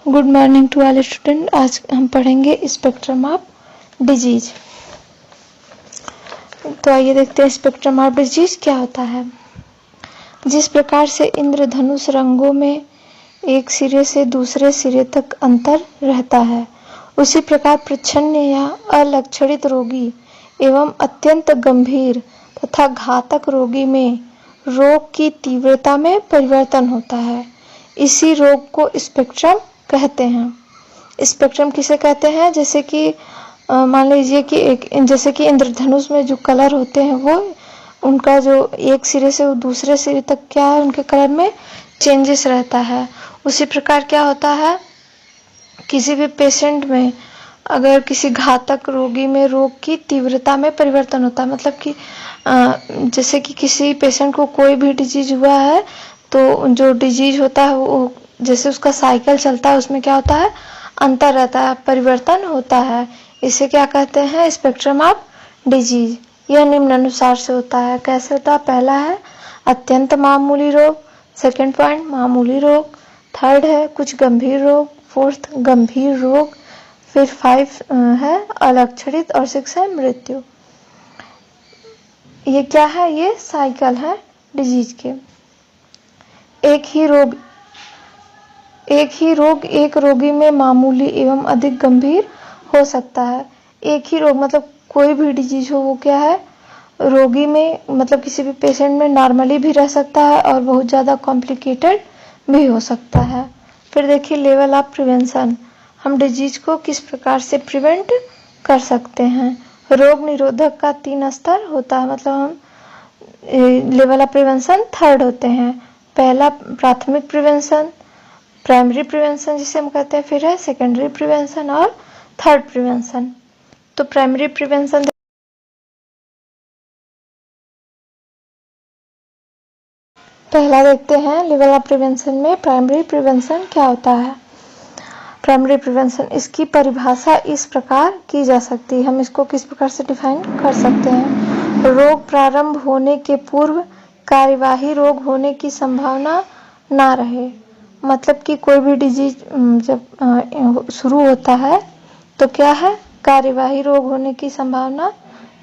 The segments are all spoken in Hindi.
Good morning to all student. आज हम पढ़ेंगे स्पेक्ट्रम ऑफ डिजीज। तो आइए देखते हैं स्पेक्ट्रम ऑफ डिजीज क्या होता है। जिस प्रकार से इंद्रधनुष रंगों में एक सिरे से दूसरे सिरे तक अंतर रहता है, उसी प्रकार प्रच्छन्न या अलक्षणित रोगी एवं अत्यंत गंभीर तथा घातक रोगी में रोग की तीव्रता में परिवर्तन होता है। इसी रोग को स्पेक्ट्रम कहते हैं। स्पेक्ट्रम किसे कहते हैं? जैसे कि मान लीजिए कि जैसे कि इंद्रधनुष में जो कलर होते हैं वो उनका जो एक सिरे से दूसरे सिरे तक क्या है, उनके कलर में चेंजेस रहता है। उसी प्रकार क्या होता है, किसी भी पेशेंट में अगर किसी घातक रोगी में रोग की तीव्रता में परिवर्तन होता है, मतलब कि जैसे कि किसी पेशेंट को कोई भी डिजीज हुआ है तो जो डिजीज होता है वो जैसे उसका साइकिल चलता है उसमें क्या होता है, अंतर रहता है, परिवर्तन होता है। इसे क्या कहते हैं? Spectrum of disease. यह निम्नानुसार से होता है। कैसे होता है? पहला है अत्यंत मामूली रोग, सेकंड पॉइंट मामूली रोग, थर्ड है कुछ गंभीर रोग, फोर्थ गंभीर रोग, फिर 5 है अलक्षणित और 6 है मृत्यु। ये क्या है? ये साइकिल है डिजीज के। एक ही रोगी में मामूली एवं अधिक गंभीर हो सकता है। एक ही रोग मतलब कोई भी डिजीज हो वो क्या है, रोगी में मतलब किसी भी पेशेंट में नॉर्मली भी रह सकता है और बहुत ज्यादा कॉम्प्लिकेटेड भी हो सकता है। फिर देखिए लेवल ऑफ प्रिवेंशन, हम डिजीज को किस प्रकार से प्रिवेंट कर सकते हैं। रोग निरोधक का 3 स्तर होता है, मतलब हम लेवल ऑफ प्रिवेंशन 3rd होते हैं। पहला प्राथमिक प्रिवेंशन, प्राइमरी प्रिवेंशन जिसे हम कहते हैं, फिर है सेकेंडरी प्रिवेंशन और 3rd प्रिवेंशन। तो प्राइमरी प्रिवेंशन पहला देखते हैं लेवल ऑफ प्रिवेंशन में प्राइमरी प्रिवेंशन क्या होता है। प्राइमरी प्रिवेंशन, इसकी परिभाषा इस प्रकार की जा सकती है। हम इसको किस प्रकार से डिफाइन कर सकते हैं? रोग प्रारंभ होने के पूर्व कार्यवाही रोग होने की संभावना ना रहे। मतलब कि कोई भी डिजीज जब शुरू होता है तो क्या है, कार्यवाही रोग होने की संभावना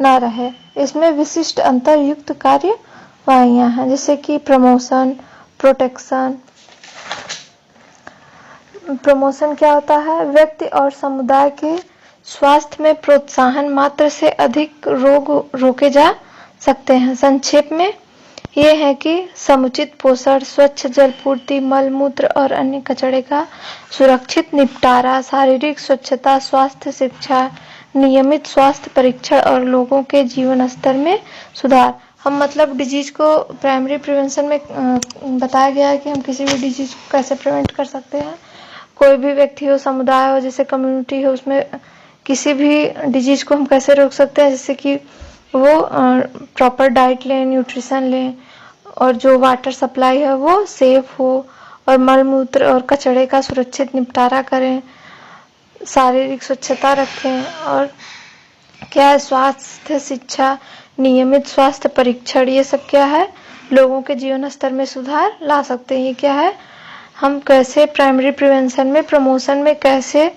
ना रहे। इसमें विशिष्ट अंतर युक्त कार्यवाहियां हैं, जैसे कि प्रमोशन, प्रोटेक्शन। प्रमोशन क्या होता है? व्यक्ति और समुदाय के स्वास्थ्य में प्रोत्साहन मात्र से अधिक रोग रोके जा सकते हैं। संक्षेप में ये है कि समुचित पोषण, स्वच्छ जल पूर्ति, मल मूत्र और अन्य कचरे का सुरक्षित निपटारा, शारीरिक स्वच्छता, स्वास्थ्य शिक्षा, नियमित स्वास्थ्य परीक्षण और लोगों के जीवन स्तर में सुधार। हम मतलब डिजीज को प्राइमरी प्रिवेंशन में बताया गया है कि हम किसी भी डिजीज को कैसे प्रिवेंट कर सकते हैं। कोई भी व्यक्ति हो, समुदाय हो, जैसे कम्युनिटी हो, उसमें किसी भी डिजीज को हम कैसे रोक सकते हैं, जैसे कि वो प्रॉपर डाइट लें, न्यूट्रिशन लें और जो वाटर सप्लाई है वो सेफ हो और मल मूत्र और कचरे का सुरक्षित निपटारा करें, शारीरिक स्वच्छता रखें और क्या है, स्वास्थ्य शिक्षा, नियमित स्वास्थ्य परीक्षण, ये सब क्या है, लोगों के जीवन स्तर में सुधार ला सकते हैं। ये क्या है, हम कैसे प्राइमरी प्रिवेंशन में, प्रमोशन में कैसे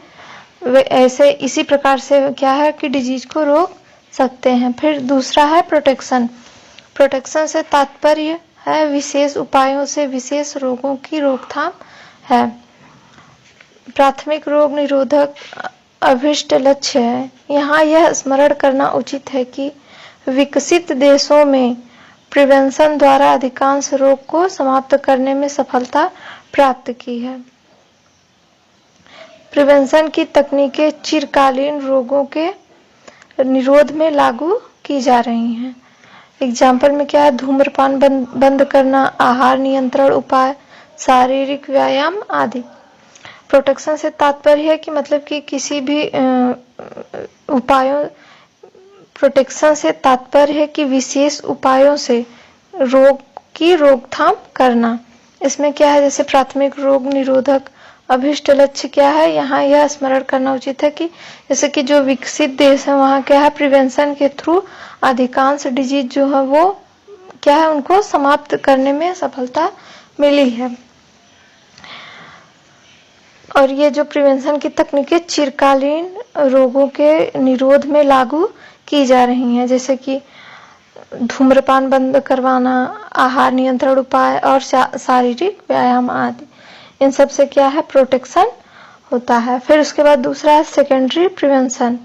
ऐसे इसी प्रकार से क्या है कि डिजीज को रोक सकते हैं। फिर दूसरा है प्रोटेक्शन। प्रोटेक्शन से तात्पर्य है विशेष उपायों से विशेष रोगों की रोकथाम है। प्राथमिक रोग निरोधक अभिष्ट लक्ष्य है। यहाँ यह स्मरण करना उचित है कि विकसित देशों में प्रिवेंशन द्वारा अधिकांश रोग को समाप्त करने में सफलता प्राप्त की है। प्रिवेंशन की तकनीकें चिरकालीन रोगों के निरोध में लागू की जा रही हैं। एग्जाम्पल में क्या है, धूम्रपान बंद करना, आहार नियंत्रण उपाय, शारीरिक व्यायाम आदि। प्रोटेक्शन से तात्पर्य है कि मतलब कि किसी भी उपायों, प्रोटेक्शन से तात्पर्य है कि विशेष उपायों से रोग की रोकथाम करना। इसमें क्या है, जैसे प्राथमिक रोग निरोधक अभिष्ट लक्ष्य क्या है, यहाँ यह स्मरण करना उचित है कि जैसे कि जो विकसित देश है वहाँ क्या है, प्रिवेंशन के थ्रू अधिकांश डिजीज जो है वो क्या है, उनको समाप्त करने में सफलता मिली है। और ये जो प्रिवेंशन की तकनीकें चिरकालीन रोगों के निरोध में लागू की जा रही हैं, जैसे कि धूम्रपान बंद करवाना, आहार नियंत्रण उपाय और शारीरिक व्यायाम आदि। इन सब से क्या है, प्रोटेक्शन होता है। फिर उसके बाद दूसरा है सेकेंडरी प्रिवेंशन।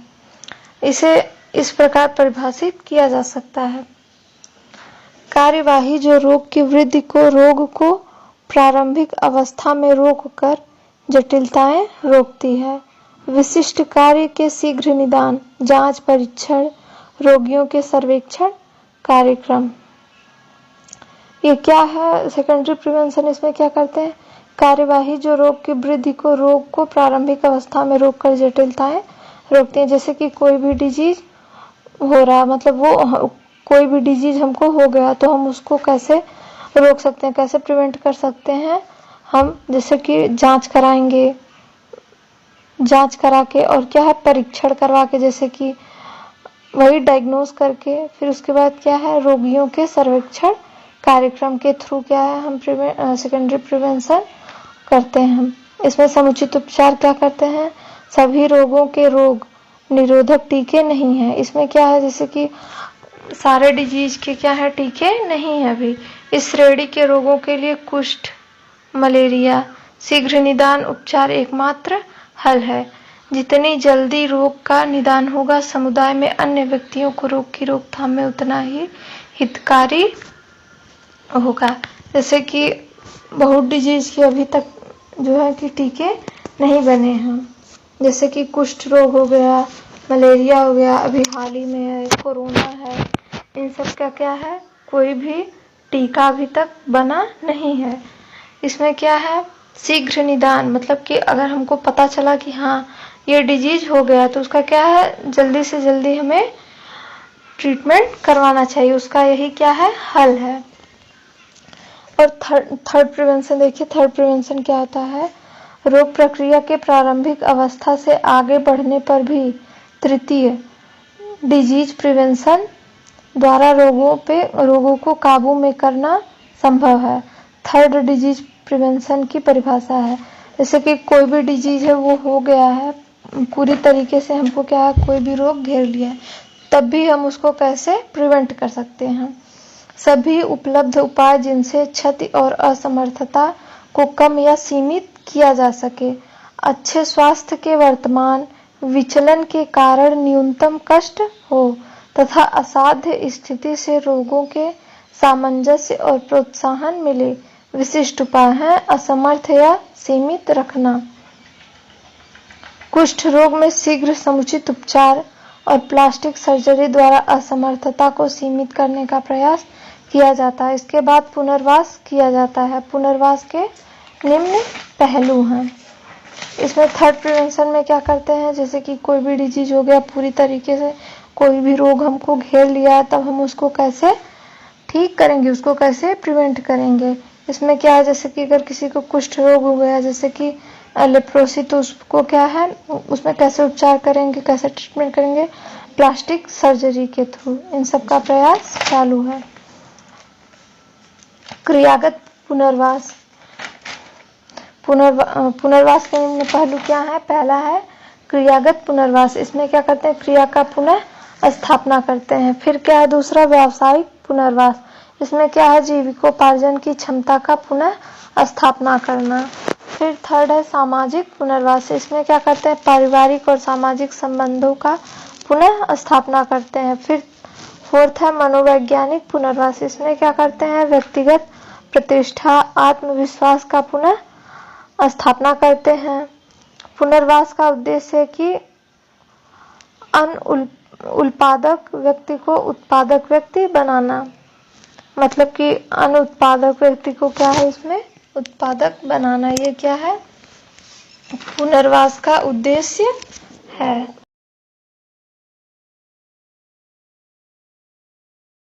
इसे इस प्रकार परिभाषित किया जा सकता है, कार्यवाही जो रोग की वृद्धि को रोग को प्रारंभिक अवस्था में रोककर जटिलताएं रोकती है। विशिष्ट कार्य के शीघ्र निदान, जांच, परीक्षण, रोगियों के सर्वेक्षण कार्यक्रम। ये क्या है सेकेंडरी प्रिवेंशन? इसमें क्या करते हैं, कार्यवाही जो रोग की वृद्धि को रोग को प्रारंभिक अवस्था में रोककर जटिलताएं रोकती है। जैसे कि कोई भी डिजीज हो रहा, मतलब वो कोई भी डिजीज हमको हो गया तो हम उसको कैसे रोक सकते हैं, कैसे प्रिवेंट कर सकते हैं हम, जैसे कि जांच कराएंगे, जांच करा के और क्या है, परीक्षण करवा के, जैसे कि वही डायग्नोज करके, फिर उसके बाद क्या है, रोगियों के सर्वेक्षण कार्यक्रम के थ्रू क्या है हम सेकेंडरी प्रिवेंशन करते हैं। इसमें समुचित उपचार क्या करते हैं, सभी रोगों के रोग निरोधक टीके नहीं है। इसमें क्या है, जैसे कि सारे डिजीज के क्या है, टीके नहीं है अभी। इस श्रेणी के रोगों के लिए कुष्ठ, मलेरिया शीघ्र निदान उपचार एकमात्र हल है। जितनी जल्दी रोग का निदान होगा, समुदाय में अन्य व्यक्तियों को रोग की रोकथाम में उतना ही हितकारी होगा। जैसे कि बहुत डिजीज के अभी तक जो है कि टीके नहीं बने हैं, जैसे कि कुष्ठ रोग हो गया, मलेरिया हो गया, अभी हाल ही में है, कोरोना है, इन सब का क्या है, कोई भी टीका अभी तक बना नहीं है। इसमें क्या है, शीघ्र निदान, मतलब कि अगर हमको पता चला कि हाँ ये डिजीज हो गया तो उसका क्या है, जल्दी से जल्दी हमें ट्रीटमेंट करवाना चाहिए, उसका यही क्या है, हल है। और थर्ड प्रिवेंशन देखिए, थर्ड प्रिवेंशन क्या होता है, रोग प्रक्रिया के प्रारंभिक अवस्था से आगे बढ़ने पर भी तृतीय डिजीज प्रिवेंशन द्वारा रोगों को काबू में करना संभव है। थर्ड डिजीज प्रिवेंशन की परिभाषा है, जैसे कि कोई भी डिजीज है वो हो गया है पूरी तरीके से, हमको क्या है, कोई भी रोग घेर लिया है, तब भी हम उसको कैसे प्रिवेंट कर सकते हैं। सभी उपलब्ध उपाय जिनसे क्षति और असमर्थता को कम या सीमित किया जा सके, अच्छे स्वास्थ्य के वर्तमान विचलन के कारण न्यूनतम कष्ट हो तथा असाध्य स्थिति से रोगों के सामंजस्य और प्रोत्साहन मिले, विशिष्ट उपाय हैं असमर्थ या सीमित रखना। कुष्ठ रोग में शीघ्र समुचित उपचार और प्लास्टिक सर्जरी द्वारा असमर्थता को सीमित करने का प्रयास किया जाता है। इसके बाद पुनर्वास किया जाता है। पुनर्वास के निम्न पहलू हैं। इसमें थर्ड प्रिवेंशन में क्या करते हैं, जैसे कि कोई भी डिजीज हो गया पूरी तरीके से, कोई भी रोग हमको घेर लिया, तब हम उसको कैसे ठीक करेंगे, उसको कैसे प्रिवेंट करेंगे। इसमें क्या है, जैसे कि अगर किसी को कुष्ठ रोग हो गया, जैसे कि लेप्रोसी, तो उसको क्या है, उसमें कैसे उपचार करेंगे, कैसे ट्रीटमेंट करेंगे, प्लास्टिक सर्जरी के थ्रू, इन सब का प्रयास चालू है। क्रियागत पुनर्वास, पुनर्वास के निम्न पहलू क्या है, पहला है क्रियागत पुनर्वास, इसमें क्या करते हैं, क्रिया का पुनः स्थापना करते हैं। फिर क्या है, दूसरा व्यावसायिक पुनर्वास, इसमें क्या है, जीविकोपार्जन की क्षमता का पुनः स्थापना करना। फिर थर्ड है सामाजिक पुनर्वास, इसमें क्या करते हैं, पारिवारिक और सामाजिक संबंधों का पुनः स्थापना करते हैं। फिर फोर्थ है मनोवैज्ञानिक पुनर्वास, इसमें क्या करते हैं, व्यक्तिगत प्रतिष्ठा आत्मविश्वास का पुनः स्थापना करते हैं। पुनर्वास का उद्देश्य है कि अनुत्पादक व्यक्ति को उत्पादक व्यक्ति बनाना, मतलब कि अनुत्पादक व्यक्ति को क्या है, इसमें उत्पादक बनाना, ये क्या है, पुनर्वास का उद्देश्य है।